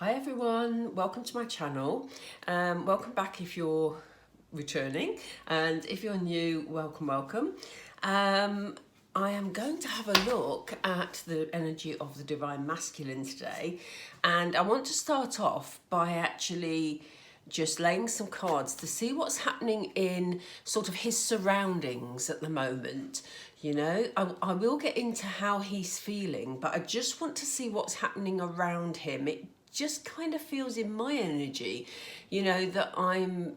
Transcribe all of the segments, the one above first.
Hi everyone, welcome to my channel. Welcome back if you're returning, and if you're new, welcome. I am going to have a look at the energy of the Divine Masculine today, and I want to start off by actually just laying some cards to see what's happening in sort of his surroundings at the moment. You know, I will get into how he's feeling, but I just want to see what's happening around him. It just kind of feels in my energy, you know, that I'm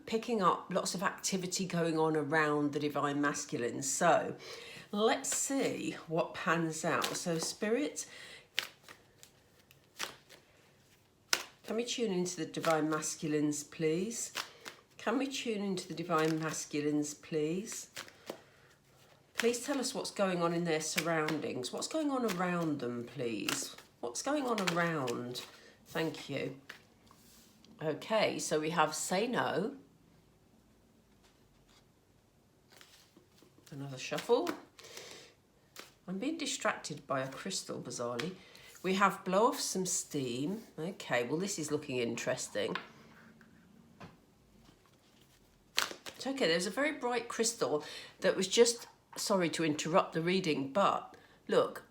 picking up lots of activity going on around the Divine Masculine. So let's see what pans out. So Spirit, can we tune into the Divine Masculines, please? Can we tune into the Divine Masculines, please? Please tell us what's going on in their surroundings. What's going on around them, please? What's going on around? Thank you. Okay, so we have say no. Another shuffle. I'm being distracted by a crystal, bizarrely. We have blow off some steam. Okay, well, this is looking interesting. It's okay, there's a very bright crystal that was just, sorry to interrupt the reading, but look,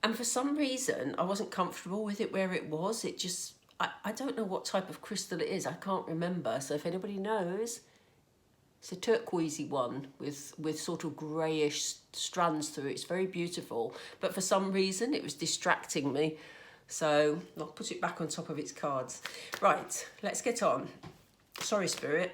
and for some reason, I wasn't comfortable with it where it was. It just, I don't know what type of crystal it is. I can't remember. So if anybody knows, it's a turquoisey one with sort of greyish strands through it. It's very beautiful. But for some reason, it was distracting me. So I'll put it back on top of its cards. Right, let's get on. Sorry, Spirit.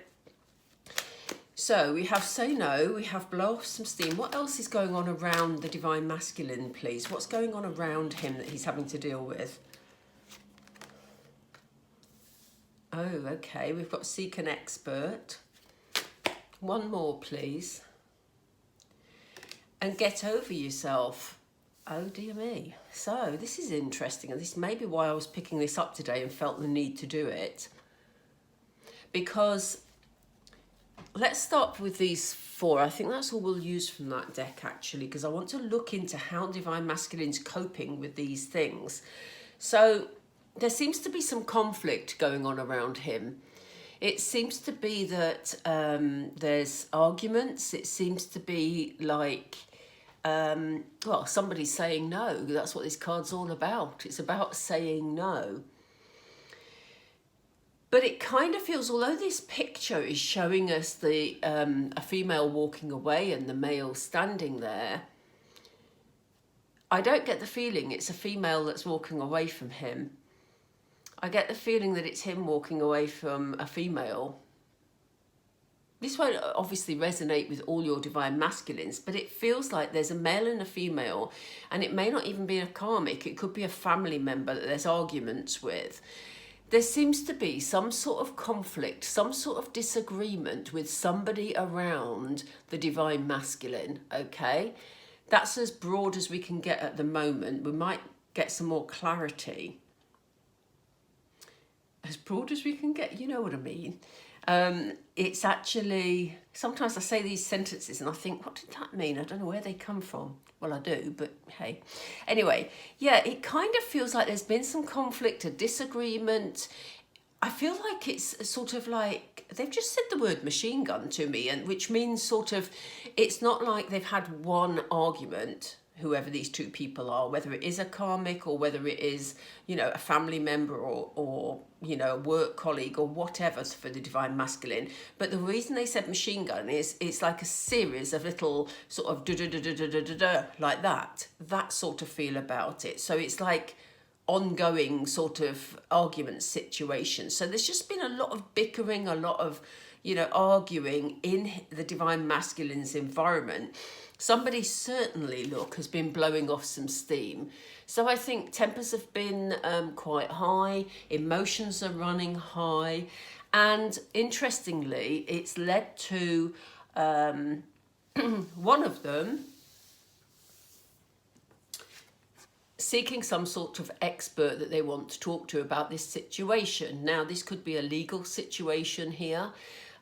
So we have say no, we have blow off some steam. What else is going on around the Divine Masculine, please? What's going on around him that he's having to deal with? Oh, okay, we've got seek an expert. One more, please. And get over yourself. Oh, dear me. So this is interesting, and this may be why I was picking this up today and felt the need to do it. Because let's start with these four. I think that's all we'll use from that deck, actually, because I want to look into how Divine Masculine's coping with these things. So there seems to be some conflict going on around him. It seems to be that there's arguments. It seems to be like, well, somebody's saying no. That's what this card's all about. It's about saying no. But it kind of feels, although this picture is showing us the a female walking away and the male standing there, I don't get the feeling it's a female that's walking away from him. I get the feeling that it's him walking away from a female. This won't obviously resonate with all your Divine Masculines, but it feels like there's a male and a female, and it may not even be a karmic. It could be a family member that there's arguments with. There seems to be some sort of conflict, some sort of disagreement with somebody around the Divine Masculine, okay? That's as broad as we can get at the moment. We might get some more clarity. As broad as we can get, you know what I mean? It's actually, sometimes I say these sentences and I think, what did that mean? I don't know where they come from. Well, I do, but hey. Anyway, yeah, it kind of feels like there's been some conflict, a disagreement. I feel like it's sort of like, they've just said the word machine gun to me, and which means sort of, it's not like they've had one argument, whoever these two people are, whether it is a karmic or whether it is, you know, a family member or you know, a work colleague or whatever for the Divine Masculine. But the reason they said machine gun is it's like a series of little sort of da-da-da-da-da-da-da, like that sort of feel about it. So it's like ongoing sort of argument situation. So there's just been a lot of bickering, a lot of, you know, arguing in the Divine Masculine's environment. Somebody certainly, look, has been blowing off some steam. So I think tempers have been quite high, emotions are running high, and interestingly, it's led to one of them seeking some sort of expert that they want to talk to about this situation. Now, this could be a legal situation here.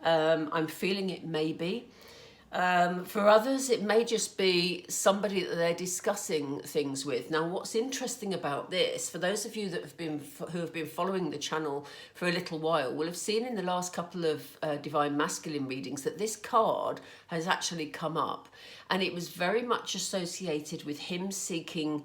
I'm feeling it may be. For others, it may just be somebody that they're discussing things with. Now, what's interesting about this, for those of you that who have been following the channel for a little while, will have seen in the last couple of Divine Masculine readings that this card has actually come up, and it was very much associated with him seeking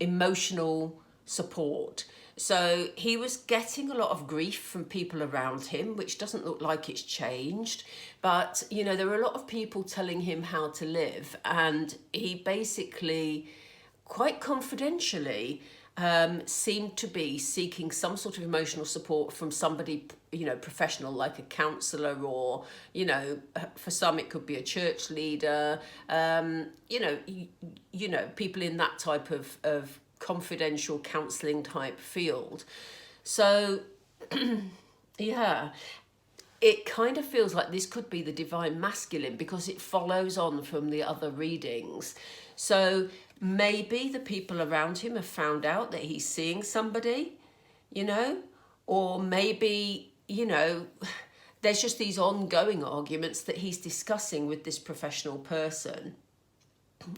emotional support. So he was getting a lot of grief from people around him, which doesn't look like it's changed. But, you know, there were a lot of people telling him how to live. And he basically, quite confidentially, seemed to be seeking some sort of emotional support from somebody, you know, professional, like a counsellor, or, you know, for some it could be a church leader, you know, people in that type of confidential counselling type field. So yeah, it kind of feels like this could be the Divine Masculine because it follows on from the other readings. So maybe the people around him have found out that he's seeing somebody, you know, or maybe, you know, there's just these ongoing arguments that he's discussing with this professional person,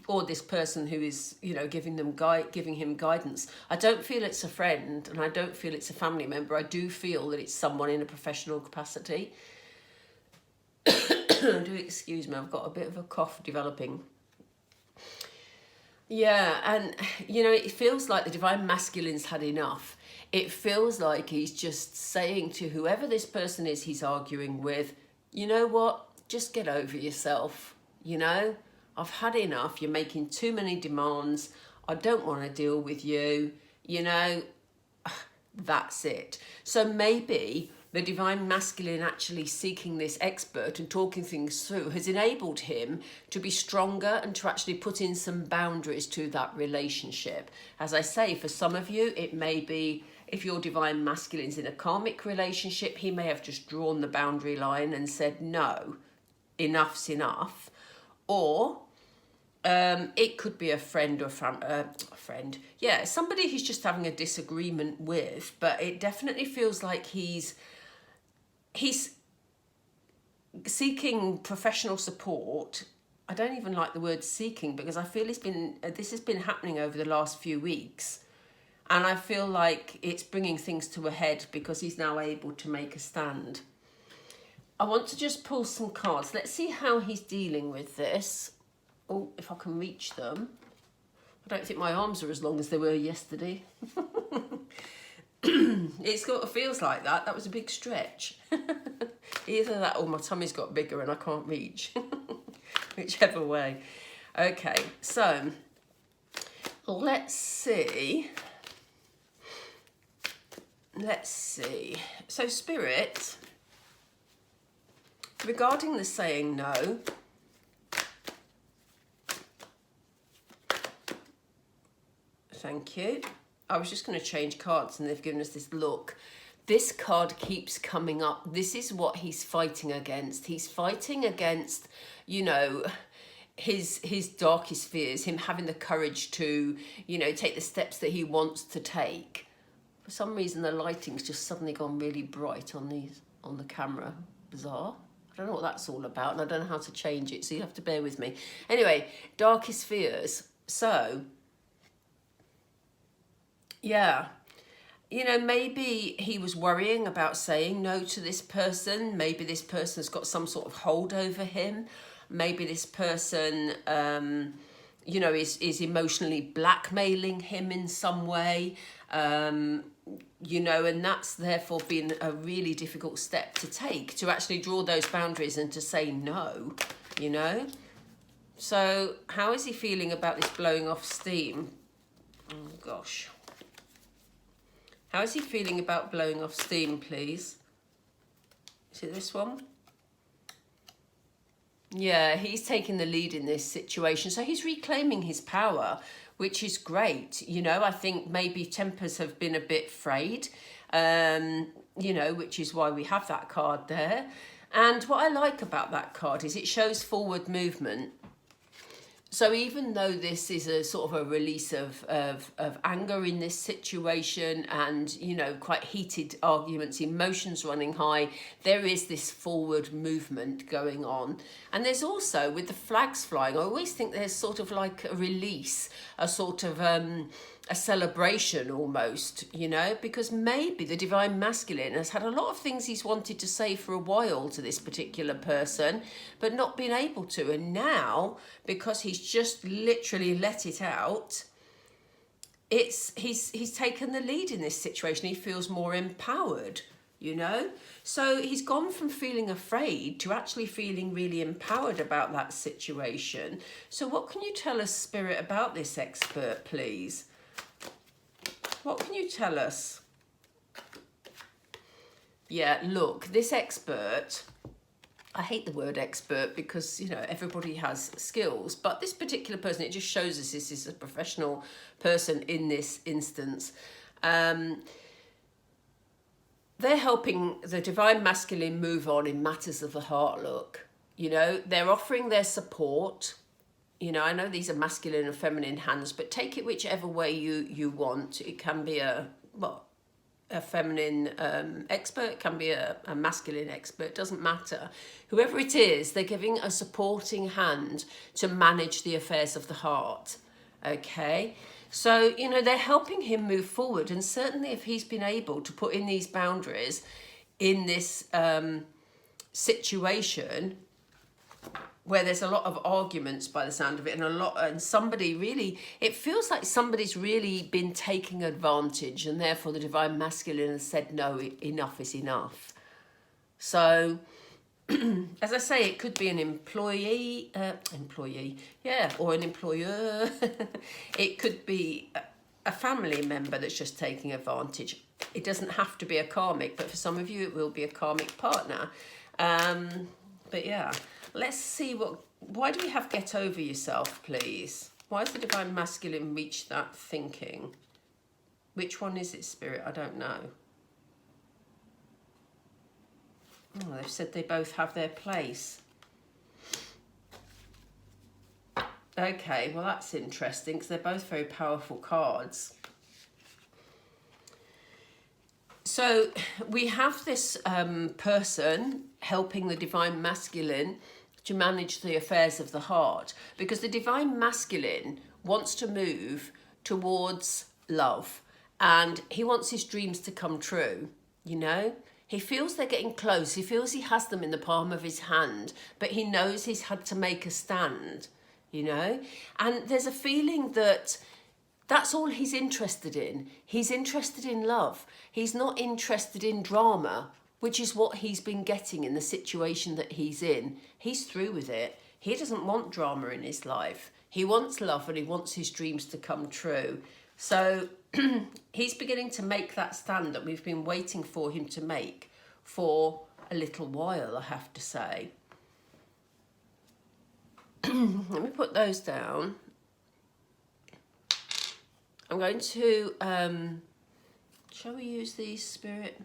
or this person who is, you know, giving him guidance. I don't feel it's a friend, and I don't feel it's a family member. I do feel that it's someone in a professional capacity. Do excuse me, I've got a bit of a cough developing. Yeah, and, you know, it feels like the Divine Masculine's had enough. It feels like he's just saying to whoever this person is he's arguing with, you know what, just get over yourself, you know? I've had enough. You're making too many demands. I don't want to deal with you. You know, that's it. So maybe the Divine Masculine actually seeking this expert and talking things through has enabled him to be stronger and to actually put in some boundaries to that relationship. As I say, for some of you, it may be, if your Divine Masculine's in a karmic relationship, he may have just drawn the boundary line and said, no, enough's enough. Or it could be a friend or a friend. Yeah, somebody he's just having a disagreement with, but it definitely feels like he's seeking professional support. I don't even like the word seeking because I feel this has been happening over the last few weeks, and I feel like it's bringing things to a head because he's now able to make a stand. I want to just pull some cards. Let's see how he's dealing with this. Oh, if I can reach them. I don't think my arms are as long as they were yesterday. It sort of feels like that. That was a big stretch. Either that or my tummy's got bigger and I can't reach. Whichever way. Okay, so let's see. So Spirit, regarding the saying no, thank you. I was just going to change cards and they've given us this look. This card keeps coming up. This is what he's fighting against. He's fighting against, you know, his darkest fears, him having the courage to, you know, take the steps that he wants to take. For some reason, the lighting's just suddenly gone really bright on the camera. Bizarre. I don't know what that's all about, and I don't know how to change it, so you have to bear with me. Anyway, darkest fears. So, yeah, you know, maybe he was worrying about saying no to this person. Maybe this person has got some sort of hold over him. Maybe this person, you know, is emotionally blackmailing him in some way. You know, and that's therefore been a really difficult step to take, to actually draw those boundaries and to say no, you know. So how is he feeling about this blowing off steam? Oh, gosh. How is he feeling about blowing off steam, please? Is it this one? Yeah, he's taking the lead in this situation. So he's reclaiming his power, which is great. You know, I think maybe tempers have been a bit frayed, you know, which is why we have that card there. And what I like about that card is it shows forward movement. So even though this is a sort of a release of anger in this situation, and, you know, quite heated arguments, emotions running high, there is this forward movement going on. And there's also, with the flags flying, I always think there's sort of like a release, a sort of a celebration almost, you know, because maybe the divine masculine has had a lot of things he's wanted to say for a while to this particular person, but not been able to. And now, because he's just literally let it out, he's taken the lead in this situation. He feels more empowered, you know. So he's gone from feeling afraid to actually feeling really empowered about that situation. So what can you tell us, Spirit, about this expert, please? What can you tell us? Yeah, look, this expert, I hate the word expert because, you know, everybody has skills, but this particular person, it just shows us this is a professional person in this instance. They're helping the divine masculine move on in matters of the heart, look. You know, they're offering their support. You know, I know these are masculine and feminine hands, but take it whichever way you want. It can be a feminine expert, it can be a masculine expert, doesn't matter. Whoever it is, they're giving a supporting hand to manage the affairs of the heart, okay? So, you know, they're helping him move forward, and certainly if he's been able to put in these boundaries in this situation, where there's a lot of arguments by the sound of it, and somebody really, it feels like somebody's really been taking advantage, and therefore the divine masculine has said, no, enough is enough. So, as I say, it could be an employee, or an employer. It could be a family member that's just taking advantage. It doesn't have to be a karmic, but for some of you it will be a karmic partner. But yeah. Let's see why do we have get over yourself, please? Why has the divine masculine reached that thinking? Which one is it, Spirit? I don't know. Oh, they've said they both have their place. Okay, well, that's interesting because they're both very powerful cards. So we have this person helping the divine masculine to manage the affairs of the heart, because the divine masculine wants to move towards love and he wants his dreams to come true, you know. He feels they're getting close. He feels he has them in the palm of his hand, but he knows he's had to make a stand, you know. And there's a feeling that that's all he's interested in. He's interested in love. He's not interested in drama, which is what he's been getting in the situation that he's in. He's through with it. He doesn't want drama in his life. He wants love and he wants his dreams to come true. So he's beginning to make that stand that we've been waiting for him to make for a little while, I have to say. Let me put those down. I'm going to, shall we use these, Spirit?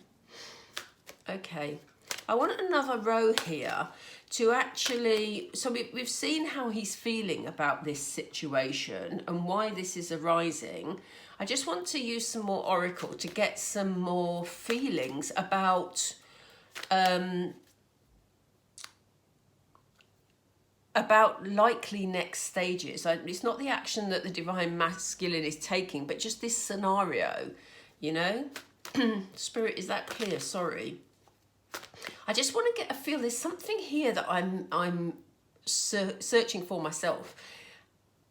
Okay. I want another row here to actually, so we've seen how he's feeling about this situation and why this is arising. I just want to use some more oracle to get some more feelings about likely next stages. It's not the action that the divine masculine is taking, but just this scenario, you know. Spirit, is that clear? Sorry. I just want to get a feel. There's something here that I'm searching for myself.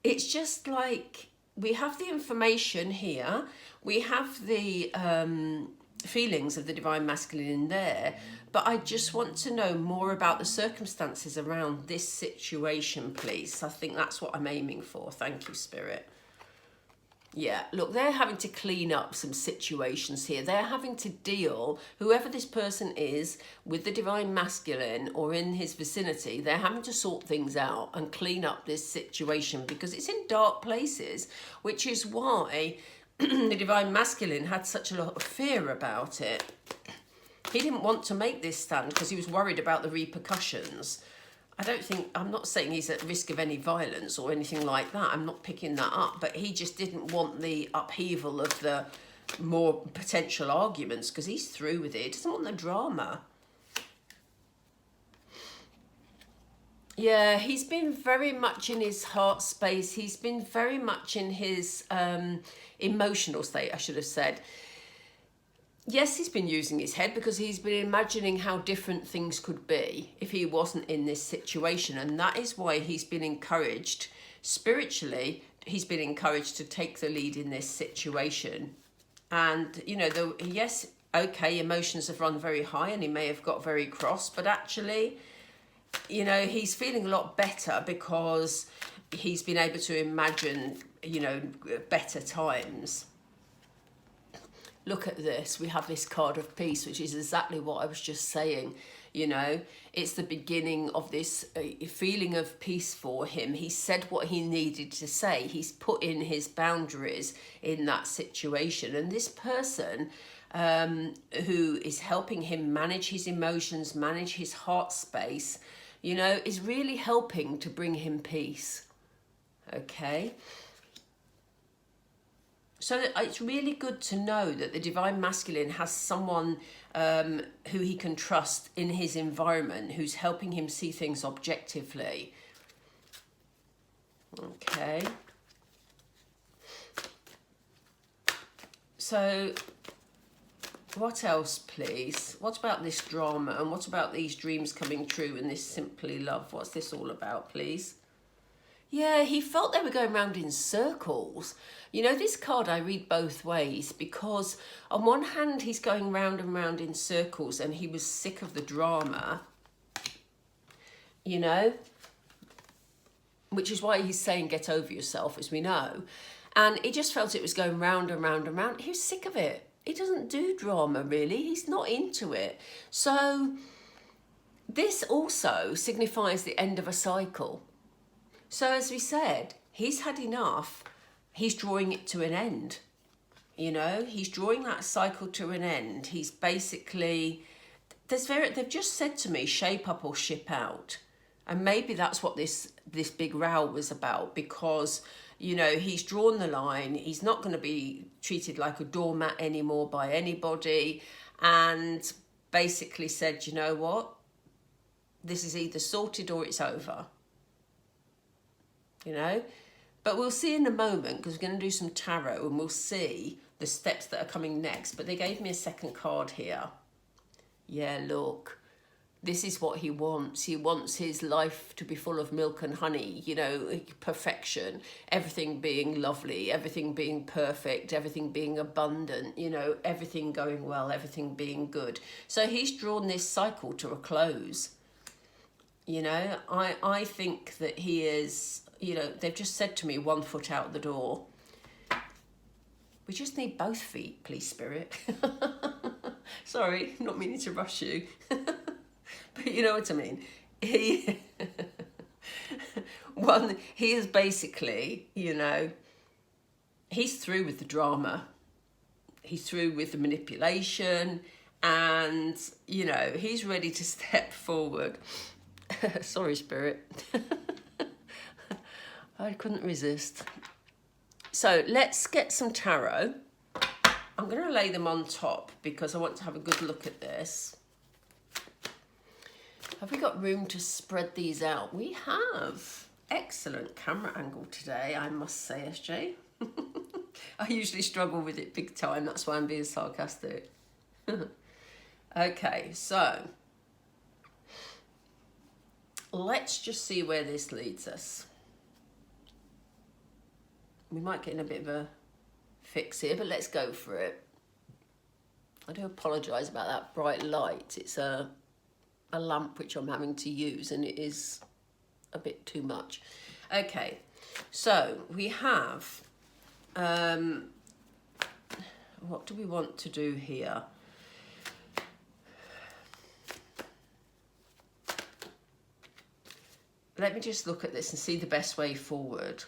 It's just like we have the information here. We have the feelings of the divine masculine in there, but I just want to know more about the circumstances around this situation, please. I think that's what I'm aiming for. Thank you, Spirit. Yeah, look, they're having to clean up some situations here. They're having to deal, whoever this person is, with the divine masculine or in his vicinity, they're having to sort things out and clean up this situation because it's in dark places, which is why the divine masculine had such a lot of fear about it. He didn't want to make this stand because he was worried about the repercussions. I don't think, I'm not saying he's at risk of any violence or anything like that. I'm not picking that up, but he just didn't want the upheaval of the more potential arguments because he's through with it. He doesn't want the drama. Yeah, he's been very much in his heart space. He's been very much in his emotional state, I should have said. Yes, he's been using his head because he's been imagining how different things could be if he wasn't in this situation. And that is why he's been encouraged, spiritually, he's been encouraged to take the lead in this situation. And, you know, yes, okay, emotions have run very high and he may have got very cross, but actually, you know, he's feeling a lot better because he's been able to imagine, you know, better times. Look at this. We have this card of peace, which is exactly what I was just saying. You know, it's the beginning of this feeling of peace for him. He said what he needed to say. He's put in his boundaries in that situation. And this person who is helping him manage his emotions, manage his heart space, you know, is really helping to bring him peace. Okay? So it's really good to know that the Divine Masculine has someone who he can trust in his environment, who's helping him see things objectively. Okay. So what else, please? What about this drama? And what about these dreams coming true and this simply love? What's this all about, please? Yeah, he felt they were going round in circles. You know, this card I read both ways because on one hand, he's going round and round in circles and he was sick of the drama, you know, which is why he's saying get over yourself, as we know. And he just felt it was going round and round and round. He was sick of it. He doesn't do drama, really. He's not into it. So this also signifies the end of a cycle. So as we said, he's had enough. He's drawing it to an end. You know, he's drawing that cycle to an end. He's basically, they've just said to me, shape up or ship out. And maybe that's what this big row was about because, you know, he's drawn the line. He's not going to be treated like a doormat anymore by anybody. And basically said, you know what? This is either sorted or it's over. You know, but we'll see in a moment because we're going to do some tarot and we'll see the steps that are coming next. But they gave me a second card here. Yeah, look, this is what he wants. He wants his life to be full of milk and honey, you know, perfection, everything being lovely, everything being perfect, everything being abundant, you know, everything going well, everything being good. So he's drawn this cycle to a close. You know, I think that he is... You know, they've just said to me, 1 foot out the door. We just need both feet, please, Spirit. Sorry, not meaning to rush you. But you know what I mean. He is basically, you know, he's through with the drama. He's through with the manipulation. And, you know, he's ready to step forward. Sorry, Spirit. I couldn't resist. So let's get some tarot. I'm going to lay them on top because I want to have a good look at this. Have we got room to spread these out? We have. Excellent camera angle today, I must say, SJ. I usually struggle with it big time. That's why I'm being sarcastic. Okay, so let's just see where this leads us. We might get in a bit of a fix here, but let's go for it. I do apologise about that bright light. It's a lamp which I'm having to use and it is a bit too much. Okay, so we have, what do we want to do here? Let me just look at this and see the best way forward,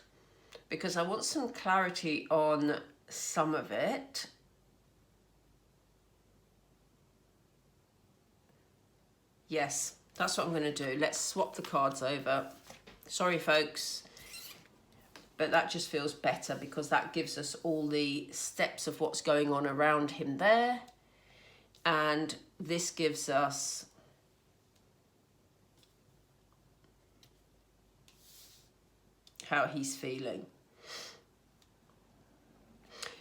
because I want some clarity on some of it. Yes, That's what I'm going to do. Let's swap the cards over. Sorry, folks. But that just feels better because that gives us all the steps of what's going on around him there. And this gives us how he's feeling.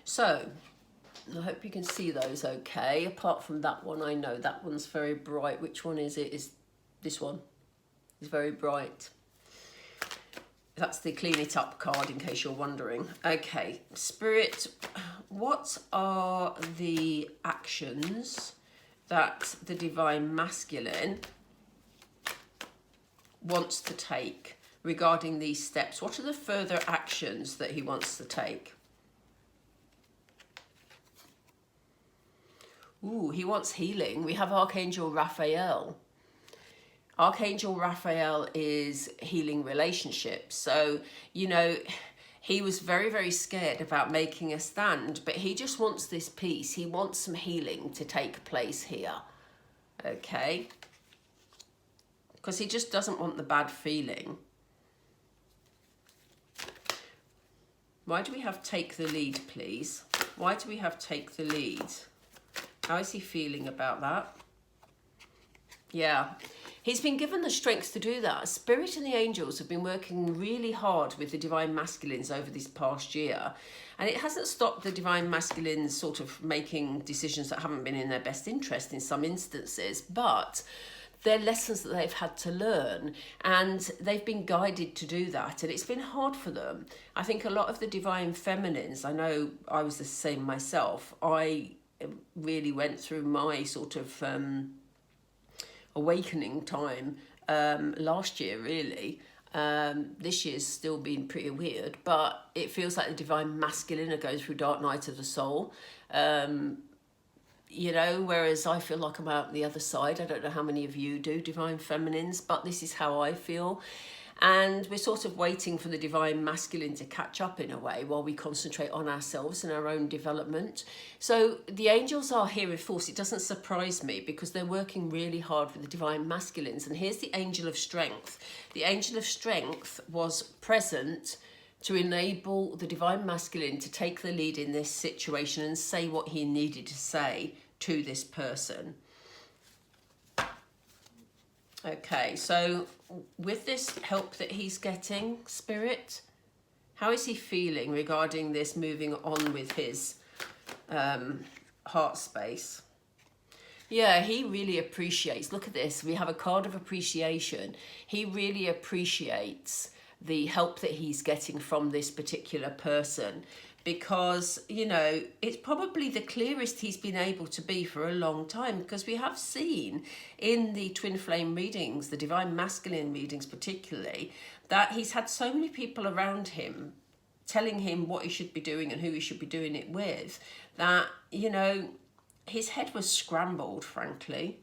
So, I hope you can see those okay. Apart from that one, I know that one's very bright. Which one is it? Is this one? It's very bright. That's the clean it up card, in case you're wondering. Okay, Spirit, what are the actions that the Divine Masculine wants to take regarding these steps? What are the further actions that he wants to take? Ooh, he wants healing. We have Archangel Raphael. Archangel Raphael is healing relationships. So, you know, he was very, very scared about making a stand, but he just wants this peace. He wants some healing to take place here. Okay? Because he just doesn't want the bad feeling. Why do we have take the lead, please? Why do we have take the lead? How is he feeling about that? Yeah. He's been given the strength to do that. Spirit and the angels have been working really hard with the Divine Masculines over this past year. And it hasn't stopped the Divine Masculines sort of making decisions that haven't been in their best interest in some instances. But they're lessons that they've had to learn. And they've been guided to do that. And it's been hard for them. I think a lot of the Divine Feminines, I know I was the same myself. I really went through my sort of awakening time last year, really. This year's still been pretty weird, but it feels like the Divine Masculine are going through dark night of the soul. You know, whereas I feel like I'm out the other side. I don't know how many of you do, Divine Feminines, but this is how I feel. And we're sort of waiting for the Divine Masculine to catch up in a way while we concentrate on ourselves and our own development. So the angels are here in force. It doesn't surprise me because they're working really hard with the Divine Masculines. And here's the Angel of Strength. The Angel of Strength was present to enable the Divine Masculine to take the lead in this situation and say what he needed to say to this person. Okay, so with this help that he's getting, Spirit, how is he feeling regarding this moving on with his heart space? Yeah, he really appreciates, look at this, we have a card of appreciation. He really appreciates the help that he's getting from this particular person because, you know, it's probably the clearest he's been able to be for a long time because we have seen in the twin flame readings, the Divine Masculine readings particularly, that he's had so many people around him telling him what he should be doing and who he should be doing it with that, you know, his head was scrambled, frankly.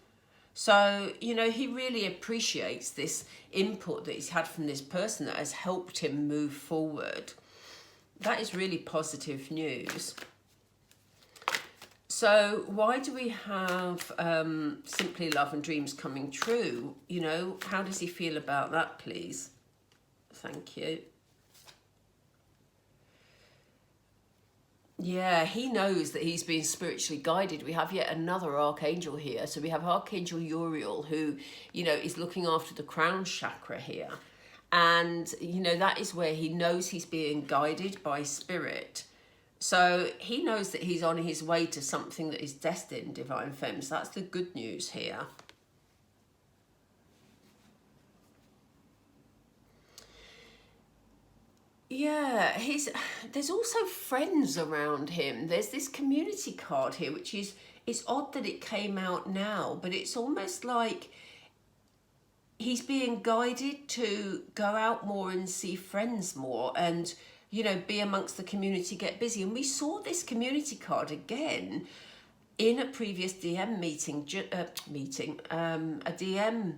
So, you know, he really appreciates this input that he's had from this person that has helped him move forward. That is really positive news. So why do we have Simply Love and Dreams Coming True? You know, how does he feel about that, please? Thank you. Yeah, he knows that he's being spiritually guided. We have yet another archangel here. So we have Archangel Uriel, who, you know, is looking after the crown chakra here. And, you know, that is where he knows he's being guided by spirit. So he knows that he's on his way to something that is destined, Divine Fems. That's the good news here. Yeah, there's also friends around him. There's this community card here, which is, it's odd that it came out now, but it's almost like he's being guided to go out more and see friends more and, you know, be amongst the community, get busy. And we saw this community card again in a previous DM meeting, a DM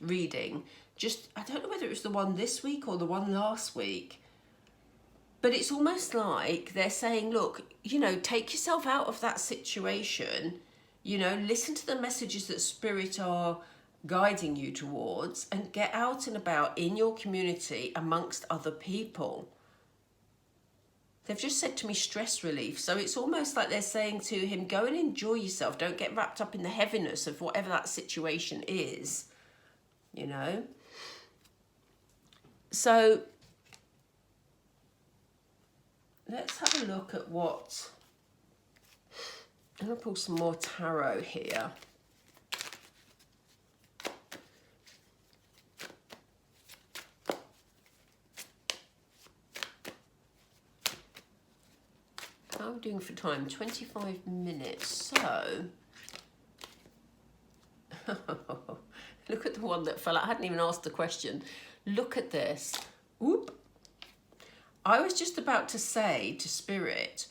reading. Just, I don't know whether it was the one this week or the one last week. But it's almost like they're saying, look, you know, take yourself out of that situation, you know, listen to the messages that Spirit are guiding you towards, and get out and about in your community amongst other people. They've just said to me stress relief. So it's almost like they're saying to him, go and enjoy yourself. Don't get wrapped up in the heaviness of whatever that situation is, you know. So let's have a look at what... I'm going to pull some more tarot here. How are we doing for time? 25 minutes. So, look at the one that fell out. I hadn't even asked the question. Look at this. Whoop. I was just about to say to Spirit,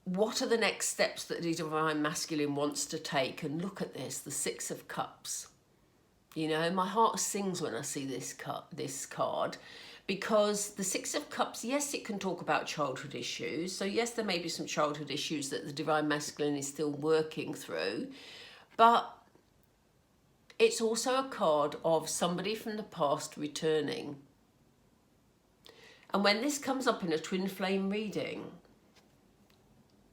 what are the next steps that the Divine Masculine wants to take? And look at this, the Six of Cups. You know, my heart sings when I see this card, because the Six of Cups, yes, it can talk about childhood issues. So yes, there may be some childhood issues that the Divine Masculine is still working through, but it's also a card of somebody from the past returning. And when this comes up in a twin flame reading,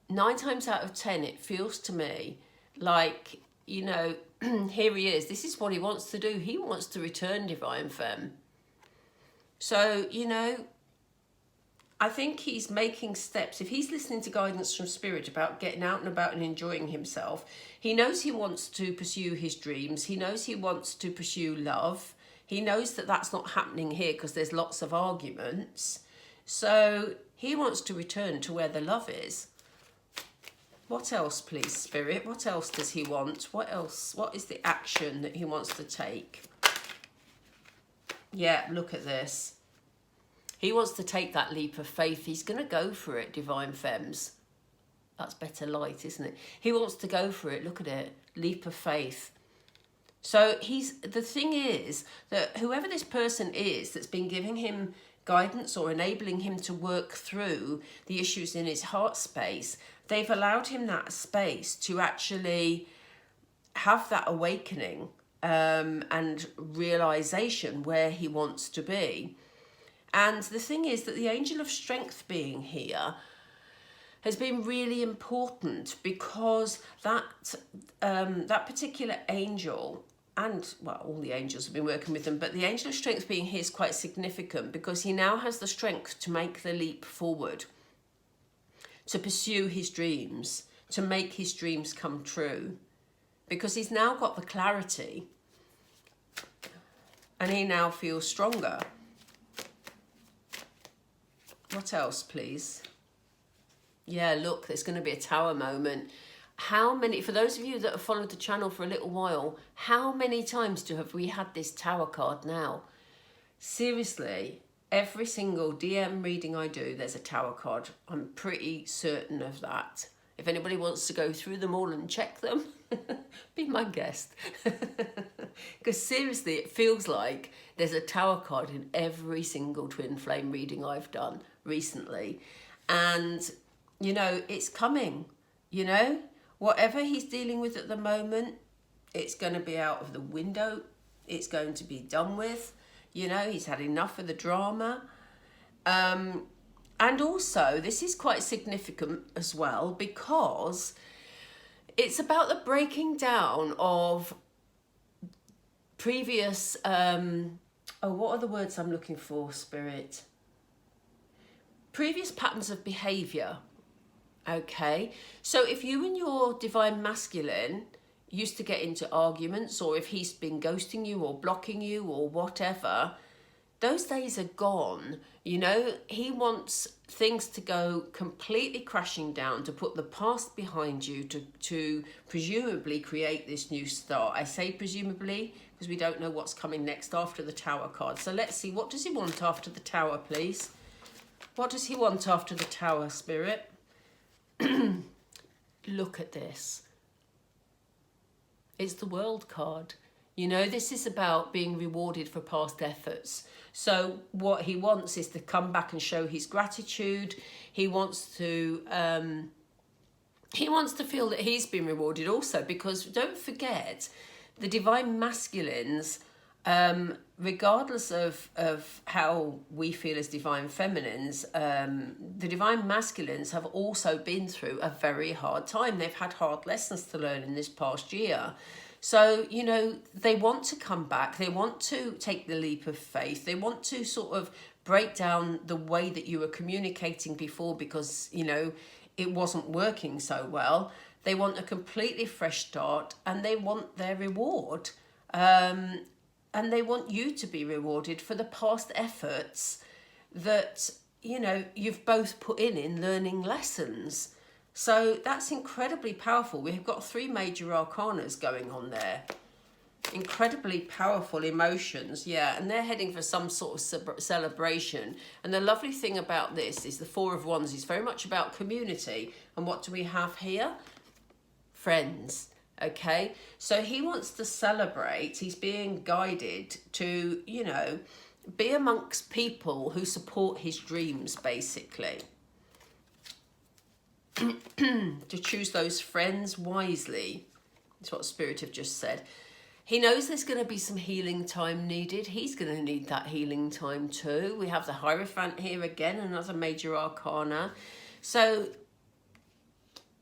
9 times out of 10, it feels to me like, you know, here he is. This is what he wants to do. He wants to return, Divine Femme. So, you know, I think he's making steps. If he's listening to guidance from Spirit about getting out and about and enjoying himself, he knows he wants to pursue his dreams. He knows he wants to pursue love. He knows that that's not happening here because there's lots of arguments. So he wants to return to where the love is. What else, please, Spirit? What else does he want? What else? What is the action that he wants to take? Yeah, look at this. He wants to take that leap of faith. He's going to go for it, Divine Fems. That's better light, isn't it? He wants to go for it. Look at it. Leap of faith. So the thing is that whoever this person is that's been giving him guidance or enabling him to work through the issues in his heart space, they've allowed him that space to actually have that awakening and realization where he wants to be. And the thing is that the angel of strength being here has been really important, because that particular angel, and well, all the angels have been working with them, but the angel of strength being here is quite significant, because he now has the strength to make the leap forward, to pursue his dreams, to make his dreams come true, because he's now got the clarity and he now feels stronger. What else, please? Yeah, look, there's going to be a tower moment. How many, for those of you that have followed the channel for a little while, how many times have we had this tower card now? Seriously, every single DM reading I do, there's a tower card. I'm pretty certain of that. If anybody wants to go through them all and check them, be my guest. Because seriously, it feels like there's a tower card in every single twin flame reading I've done recently. And, you know, it's coming, you know? Whatever he's dealing with at the moment, it's going to be out of the window. It's going to be done with. You know, he's had enough of the drama. And also, this is quite significant as well, because it's about the breaking down of previous... what are the words I'm looking for, Spirit? Previous patterns of behaviour. Okay, so if you and your Divine Masculine used to get into arguments, or if he's been ghosting you or blocking you or whatever, those days are gone. You know, he wants things to go completely crashing down, to put the past behind you, to presumably create this new start. I say presumably because we don't know what's coming next after the Tower card. So let's see, what does he want after the Tower, please? What does he want after the Tower, Spirit? Look at this. It's the World card. You know, this is about being rewarded for past efforts. So what he wants is to come back and show his gratitude. He wants to feel that he's been rewarded also, because don't forget the divine masculines, regardless of how we feel as divine feminines, the divine masculines have also been through a very hard time. They've had hard lessons to learn in this past year. So, you know, they want to come back. They want to take the leap of faith. They want to sort of break down the way that you were communicating before because, you know, it wasn't working so well. They want a completely fresh start and they want their reward. And they want you to be rewarded for the past efforts that, you know, you've both put in learning lessons. So that's incredibly powerful. We've got 3 major arcanas going on there. Incredibly powerful emotions, yeah, and they're heading for some sort of celebration. And the lovely thing about this is the 4 of Wands is very much about community. And what do we have here? Friends. Okay, so he wants to celebrate. He's being guided to, you know, be amongst people who support his dreams, basically. To choose those friends wisely. That's what Spirit have just said. He knows there's going to be some healing time needed. He's going to need that healing time too. We have the Hierophant here again, another major arcana. So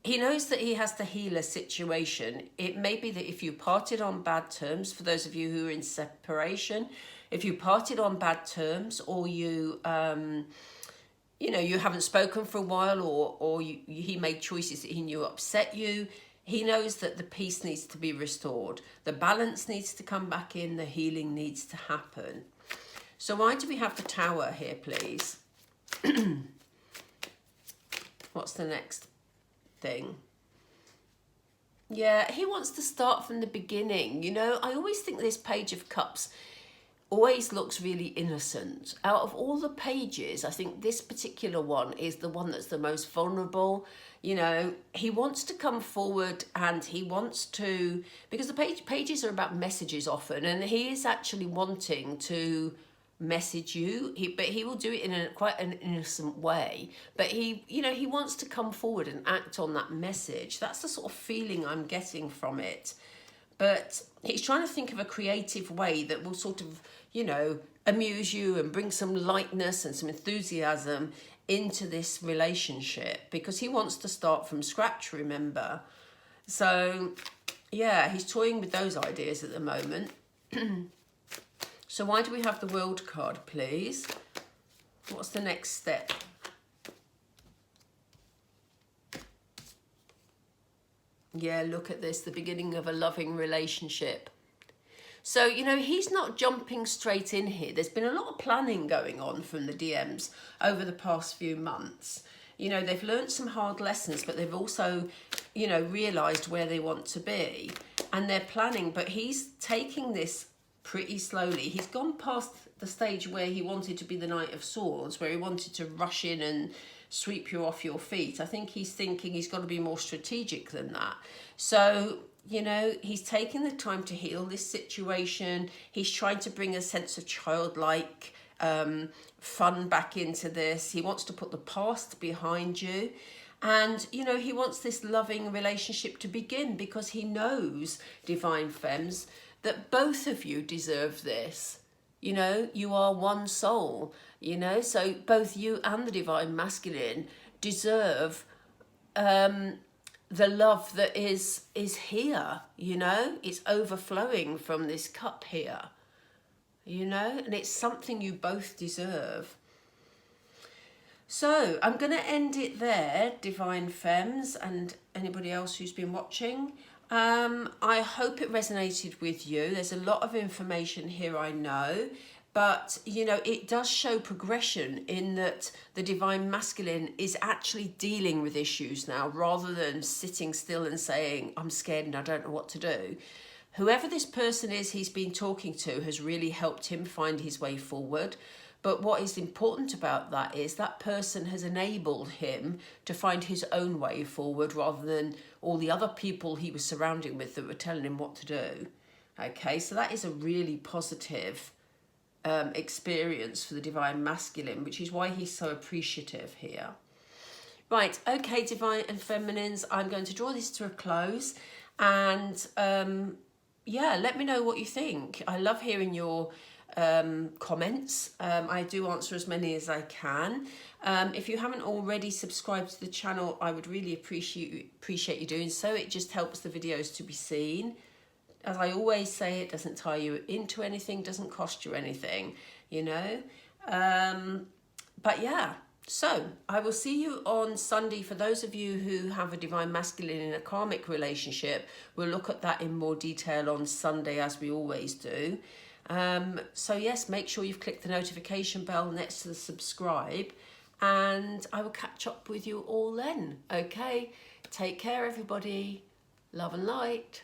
he knows that he has to heal a situation. It may be that if you parted on bad terms, for those of you who are in separation, if you parted on bad terms or you, you know, you haven't spoken for a while or he made choices that he knew upset you, he knows that the peace needs to be restored. The balance needs to come back in. The healing needs to happen. So why do we have the Tower here, please? What's the next thing? Yeah, he wants to start from the beginning. You know, I always think this Page of Cups always looks really innocent. Out of all the pages, I think this particular one is the one that's the most vulnerable. You know, he wants to come forward and he wants to, because the pages are about messages often, and he is actually wanting to message you, but he will do it in quite an innocent way. But he, you know, he wants to come forward and act on that message. That's the sort of feeling I'm getting from it. But he's trying to think of a creative way that will sort of, you know, amuse you and bring some lightness and some enthusiasm into this relationship, because he wants to start from scratch, remember. So yeah, he's toying with those ideas at the moment. So why do we have the World card, please? What's the next step? Yeah, look at this, the beginning of a loving relationship. So, you know, he's not jumping straight in here. There's been a lot of planning going on from the DMs over the past few months. You know, they've learned some hard lessons, but they've also, you know, realised where they want to be. And they're planning, but he's taking this pretty slowly. He's gone past the stage where he wanted to be the Knight of Swords, where he wanted to rush in and sweep you off your feet. I think he's thinking he's got to be more strategic than that. So, you know, he's taking the time to heal this situation. He's trying to bring a sense of childlike fun back into this. He wants to put the past behind you. And, you know, he wants this loving relationship to begin, because he knows, Divine Fems, that both of you deserve this. You know, you are one soul, you know, so both you and the Divine Masculine deserve the love that is here, you know. It's overflowing from this cup here, you know, and it's something you both deserve. So I'm going to end it there, Divine Fems, and anybody else who's been watching. I hope it resonated with you. There's a lot of information here, I know, but, you know, it does show progression in that the Divine Masculine is actually dealing with issues now, rather than sitting still and saying, I'm scared and I don't know what to do. Whoever this person is he's been talking to has really helped him find his way forward. But what is important about that is that person has enabled him to find his own way forward, rather than all the other people he was surrounding with that were telling him what to do. Okay, so that is a really positive experience for the Divine Masculine, which is why he's so appreciative here. Right, okay, Divine and Feminines, I'm going to draw this to a close. And yeah, let me know what you think. I love hearing your comments. I do answer as many as I can. If you haven't already subscribed to the channel, I would really appreciate you doing so. It just helps the videos to be seen. As I always say, it doesn't tie you into anything, doesn't cost you anything, you know. But yeah, so I will see you on Sunday. For those of you who have a divine masculine in a karmic relationship, we'll look at that in more detail on Sunday, as we always do. So yes, make sure you've clicked the notification bell next to the subscribe, and I will catch up with you all then. Okay, take care everybody. Love and light.